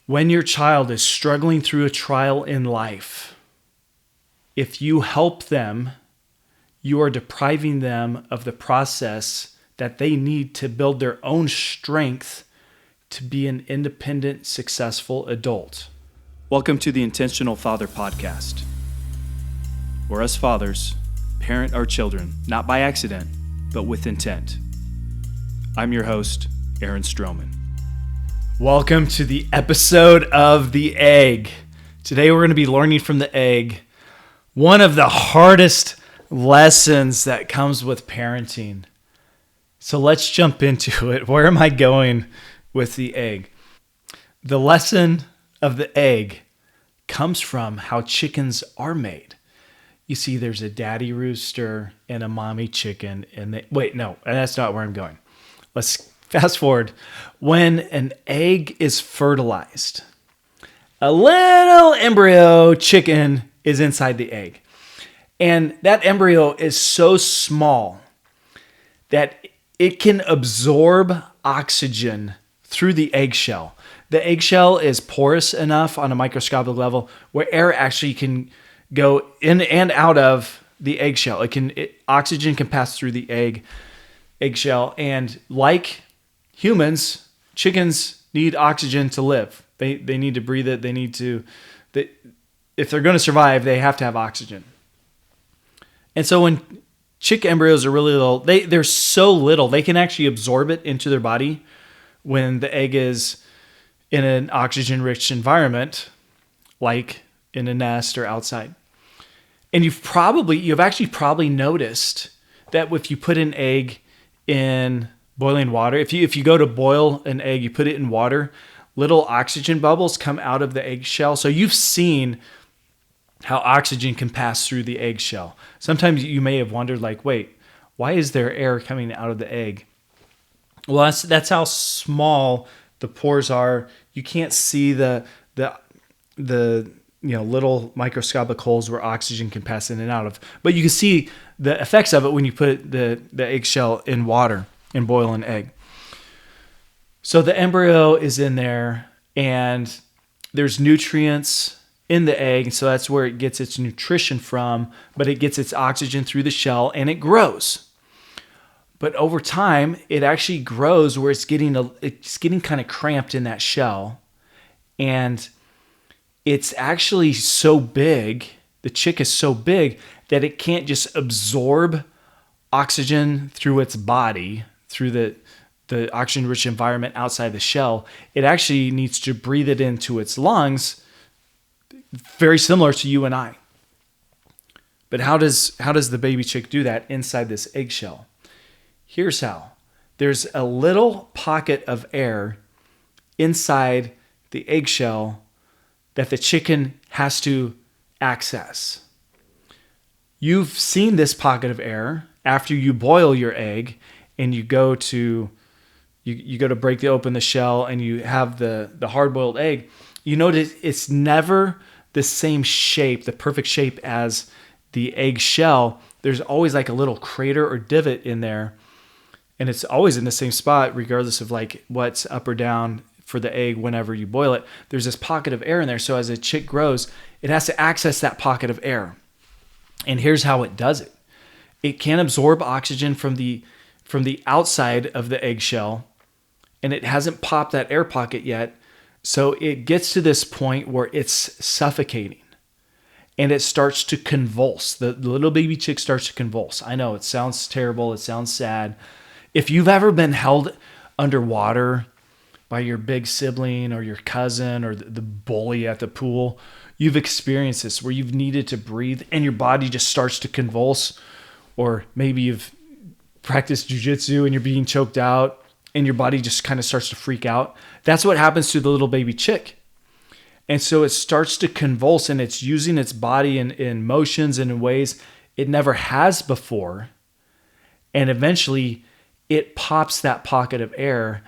When your child is struggling through a trial in life, if you help them, you are depriving them of the process that they need to build their own strength to be an independent, successful adult. Welcome to the Intentional Father Podcast, where us fathers parent our children, not by accident, but with intent. I'm your host, Aaron Stroman. Welcome to the episode of The Egg. Today we're going to be learning from the egg, one of the hardest lessons that comes with parenting. So let's jump into it. Where am I going with the egg? The lesson of the egg comes from how chickens are made. You see, there's a daddy rooster and a mommy chicken, and that's not where I'm going. Let's fast forward. When an egg is fertilized, a little embryo chicken is inside the egg. And that embryo is so small that it can absorb oxygen through the eggshell. The eggshell is porous enough on a microscopic level where air actually can go in and out of the eggshell. Oxygen can pass through the eggshell, and like humans, chickens need oxygen to live. They need to breathe it. If they're going to survive, they have to have oxygen. And so when chick embryos are really little, they're so little, they can actually absorb it into their body when the egg is in an oxygen-rich environment, like in a nest or outside. And you've actually probably noticed that if you put an egg in boiling water, if you go to boil an egg, you put it in water, little oxygen bubbles come out of the eggshell. So you've seen how oxygen can pass through the eggshell. Sometimes you may have wondered, wait, why is there air coming out of the egg? Well, that's how small the pores are. You can't see the little microscopic holes where oxygen can pass in and out of. But you can see the effects of it when you put the eggshell in water and boil an egg. So the embryo is in there, and there's nutrients in the egg, so that's where it gets its nutrition from, but it gets its oxygen through the shell, and it grows. But over time, it actually grows where it's getting kind of cramped in that shell, and it's actually so big, the chick is so big, that it can't just absorb oxygen through its body, through the oxygen-rich environment outside the shell. It actually needs to breathe it into its lungs, very similar to you and I. But how does the baby chick do that inside this eggshell? Here's how. There's a little pocket of air inside the eggshell that the chicken has to access. You've seen this pocket of air after you boil your egg and you go to break open the shell and you have the hard-boiled egg. You notice it's never the same shape, the perfect shape as the egg shell. There's always like a little crater or divot in there, and it's always in the same spot regardless of what's up or down for the egg whenever you boil it. There's this pocket of air in there, so as a chick grows, it has to access that pocket of air. And here's how it does it. It can absorb oxygen from the outside of the eggshell, and it hasn't popped that air pocket yet. So it gets to this point where it's suffocating and it starts to convulse. The little baby chick starts to convulse. I know it sounds terrible. It sounds sad. If you've ever been held underwater by your big sibling or your cousin or the bully at the pool, you've experienced this where you've needed to breathe and your body just starts to convulse. Or maybe you've practiced jujitsu and you're being choked out and your body just kind of starts to freak out. That's what happens to the little baby chick. And so it starts to convulse, and it's using its body in motions and in ways it never has before. And eventually it pops that pocket of air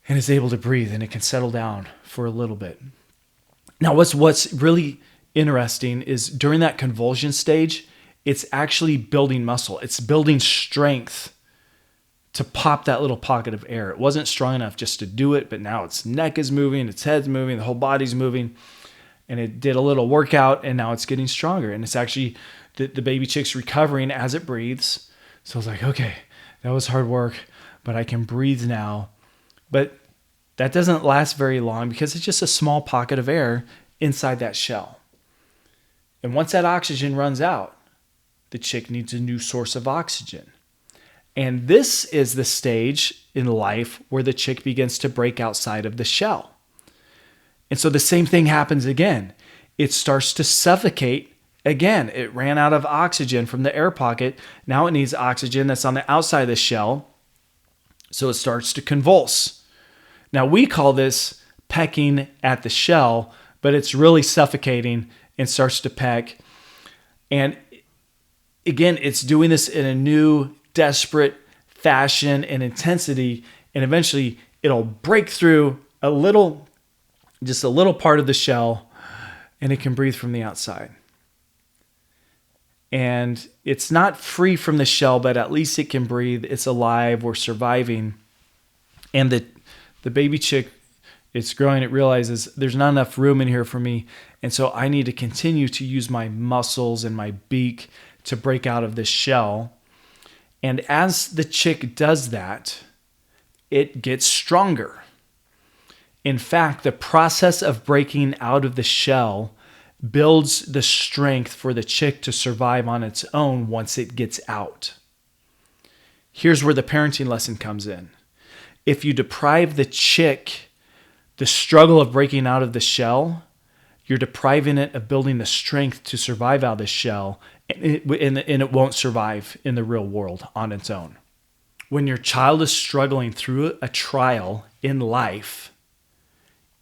and is able to breathe, and it can settle down for a little bit. Now, what's really interesting is during that convulsion stage, it's actually building muscle. It's building strength to pop that little pocket of air. It wasn't strong enough just to do it, but now its neck is moving, its head's moving, the whole body's moving. And it did a little workout, and now it's getting stronger. And it's actually, the baby chick's recovering as it breathes. So I was like, okay, that was hard work, but I can breathe now. But that doesn't last very long because it's just a small pocket of air inside that shell. And once that oxygen runs out, the chick needs a new source of oxygen. And this is the stage in life where the chick begins to break outside of the shell. And so the same thing happens again. It starts to suffocate again. It ran out of oxygen from the air pocket. Now it needs oxygen that's on the outside of the shell. So it starts to convulse. Now we call this pecking at the shell, but it's really suffocating and starts to peck. And again, it's doing this in a new, desperate fashion and intensity. And eventually it'll break through just a little part of the shell, and it can breathe from the outside. And it's not free from the shell, but at least it can breathe. It's alive. We're surviving. And the baby chick, it's growing. It realizes there's not enough room in here for me. And so I need to continue to use my muscles and my beak to break out of this shell. And as the chick does that, it gets stronger. In fact, the process of breaking out of the shell builds the strength for the chick to survive on its own once it gets out. Here's where the parenting lesson comes in. If you deprive the chick the struggle of breaking out of the shell, you're depriving it of building the strength to survive out of the shell, and it won't survive in the real world on its own. When your child is struggling through a trial in life,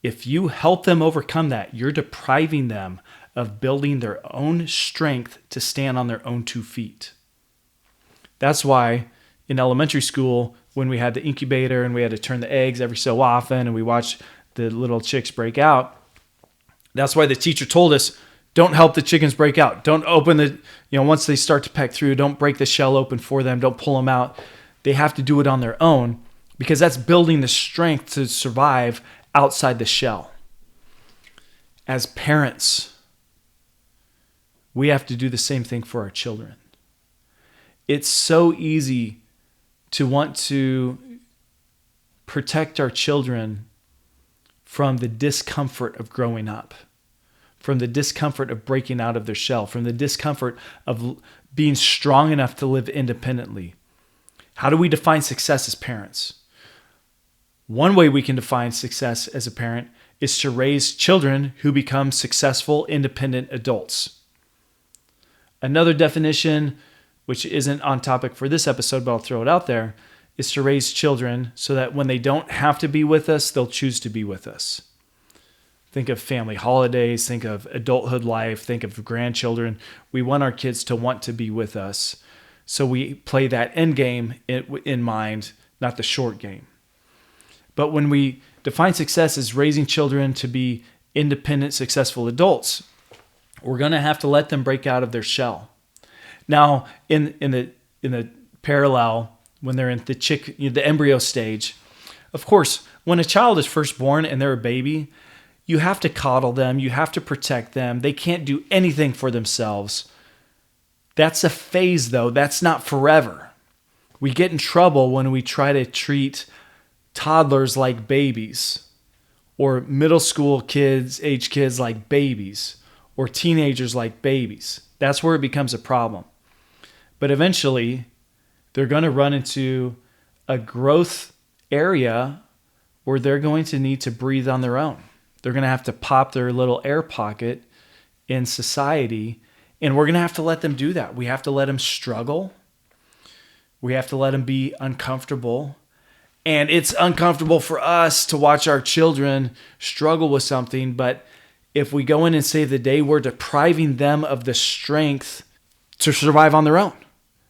if you help them overcome that, you're depriving them of building their own strength to stand on their own 2 feet. That's why in elementary school, when we had the incubator and we had to turn the eggs every so often and we watched the little chicks break out, that's why the teacher told us, don't help the chickens break out. Don't open once they start to peck through, don't break the shell open for them. Don't pull them out. They have to do it on their own because that's building the strength to survive outside the shell. As parents, we have to do the same thing for our children. It's so easy to want to protect our children from the discomfort of growing up, from the discomfort of breaking out of their shell, from the discomfort of being strong enough to live independently. How do we define success as parents? One way we can define success as a parent is to raise children who become successful, independent adults. Another definition, which isn't on topic for this episode, but I'll throw it out there, is to raise children so that when they don't have to be with us, they'll choose to be with us. Think of family holidays, think of adulthood life, think of grandchildren. We want our kids to want to be with us. So we play that end game in mind, not the short game. But when we define success as raising children to be independent, successful adults, we're going to have to let them break out of their shell. Now, in the parallel, when they're in the embryo stage, of course, when a child is first born and they're a baby, you have to coddle them, you have to protect them. They can't do anything for themselves. That's a phase, though. That's not forever. We get in trouble when we try to treat toddlers like babies, or middle school kids like babies, or teenagers like babies. That's where it becomes a problem. But eventually, they're going to run into a growth area where they're going to need to breathe on their own. They're going to have to pop their little air pocket in society, and we're going to have to let them do that. We have to let them struggle. We have to let them be uncomfortable. And it's uncomfortable for us to watch our children struggle with something, but if we go in and save the day, we're depriving them of the strength to survive on their own.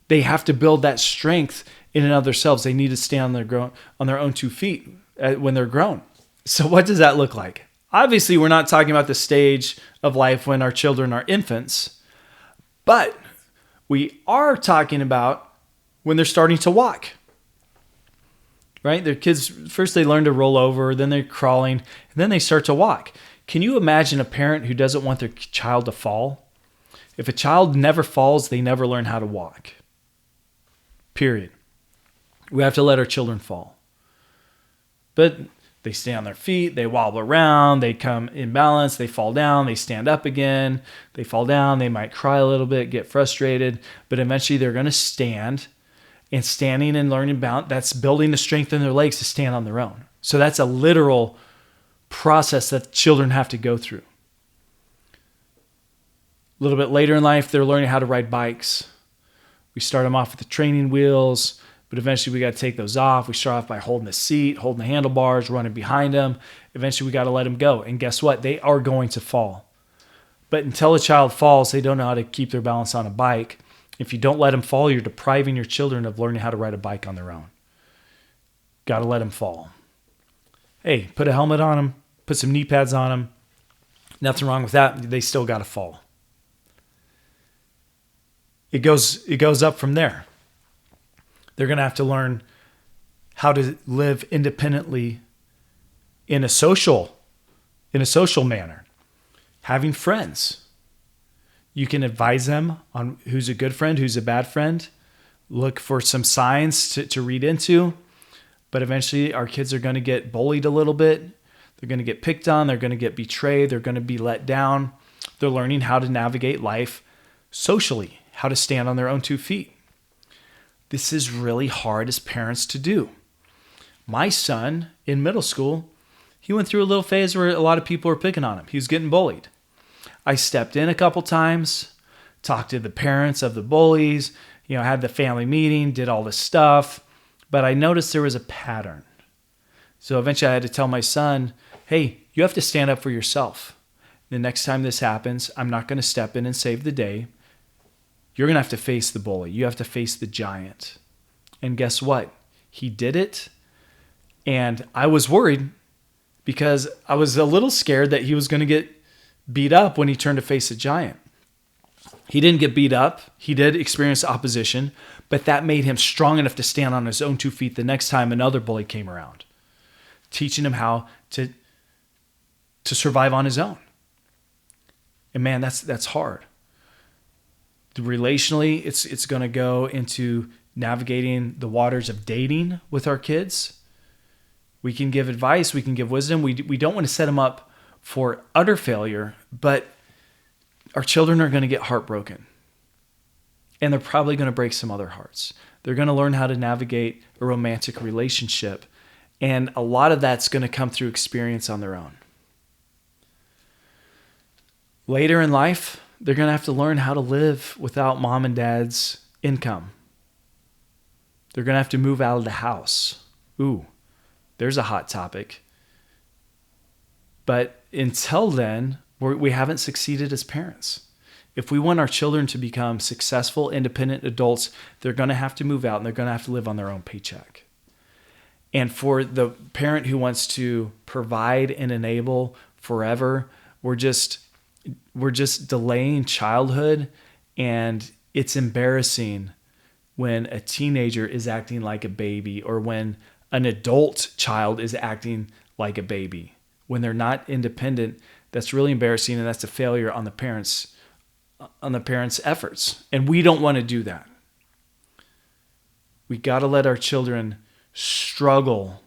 They have to build that strength in and of themselves. They need to stand on their own 2 feet when they're grown. So what does that look like? Obviously, we're not talking about the stage of life when our children are infants, but we are talking about when they're starting to walk. right? Their kids, first they learn to roll over, then they're crawling, and then they start to walk. Can you imagine a parent who doesn't want their child to fall? If a child never falls, they never learn how to walk. Period. We have to let our children fall. But they stay on their feet, they wobble around, they come in balance, they fall down, they stand up again, they fall down, they might cry a little bit, get frustrated, but eventually they're going to stand. And standing and learning balance, that's building the strength in their legs to stand on their own. So that's a literal process that children have to go through. A little bit later in life, they're learning how to ride bikes. We start them off with the training wheels, but eventually we got to take those off. We start off by holding the seat, holding the handlebars, running behind them. Eventually we got to let them go. And guess what? They are going to fall. But until a child falls, they don't know how to keep their balance on a bike. If you don't let them fall, you're depriving your children of learning how to ride a bike on their own. Got to let them fall. Hey, put a helmet on them, put some knee pads on them. Nothing wrong with that. They still got to fall. It goes up from there. They're going to have to learn how to live independently in a social manner. Having friends. You can advise them on who's a good friend, who's a bad friend. Look for some signs to read into. But eventually our kids are going to get bullied a little bit. They're going to get picked on. They're going to get betrayed. They're going to be let down. They're learning how to navigate life socially, how to stand on their own 2 feet. This is really hard as parents to do. My son in middle school, he went through a little phase where a lot of people were picking on him. He was getting bullied. I stepped in a couple times, talked to the parents of the bullies, had the family meeting, did all this stuff, but I noticed there was a pattern. So eventually I had to tell my son, hey, you have to stand up for yourself. The next time this happens, I'm not going to step in and save the day. You're going to have to face the bully. You have to face the giant. And guess what? He did it. And I was worried because I was a little scared that he was going to get beat up when he turned to face a giant. He didn't get beat up. He did experience opposition, but that made him strong enough to stand on his own 2 feet the next time another bully came around, teaching him how to survive on his own. And man, that's hard. Relationally, it's going to go into navigating the waters of dating with our kids. We can give advice, we can give wisdom. We don't want to set them up for utter failure, but our children are going to get heartbroken. And they're probably going to break some other hearts. They're going to learn how to navigate a romantic relationship. And a lot of that's going to come through experience on their own. Later in life, they're going to have to learn how to live without mom and dad's income. They're going to have to move out of the house. Ooh, there's a hot topic. But until then, we haven't succeeded as parents. If we want our children to become successful, independent adults, they're going to have to move out and they're going to have to live on their own paycheck. And for the parent who wants to provide and enable forever, we're just delaying childhood, and it's embarrassing when a teenager is acting like a baby or when an adult child is acting like a baby. When they're not independent, that's really embarrassing, and that's a failure on the parents' efforts. And we don't want to do that. We got to let our children struggle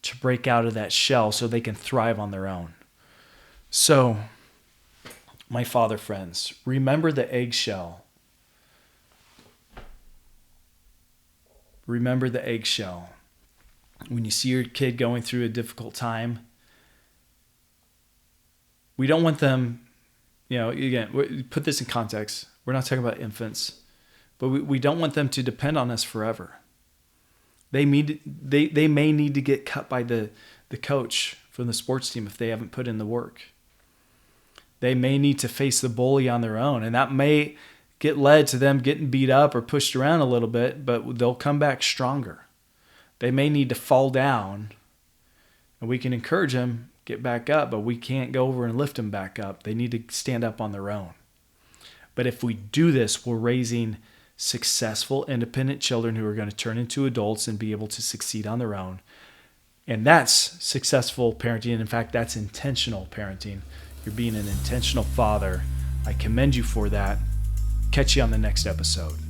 to break out of that shell so they can thrive on their own. So, my father friends, remember the eggshell. Remember the eggshell. When you see your kid going through a difficult time, we don't want them, again, put this in context. We're not talking about infants, but we don't want them to depend on us forever. They may need to get cut by the coach from the sports team if they haven't put in the work. They may need to face the bully on their own, and that may get led to them getting beat up or pushed around a little bit, but they'll come back stronger. They may need to fall down, and we can encourage them, get back up, but we can't go over and lift them back up. They need to stand up on their own. But if we do this, we're raising successful, independent children who are going to turn into adults and be able to succeed on their own. And that's successful parenting. And in fact, that's intentional parenting. You're being an intentional father. I commend you for that. Catch you on the next episode.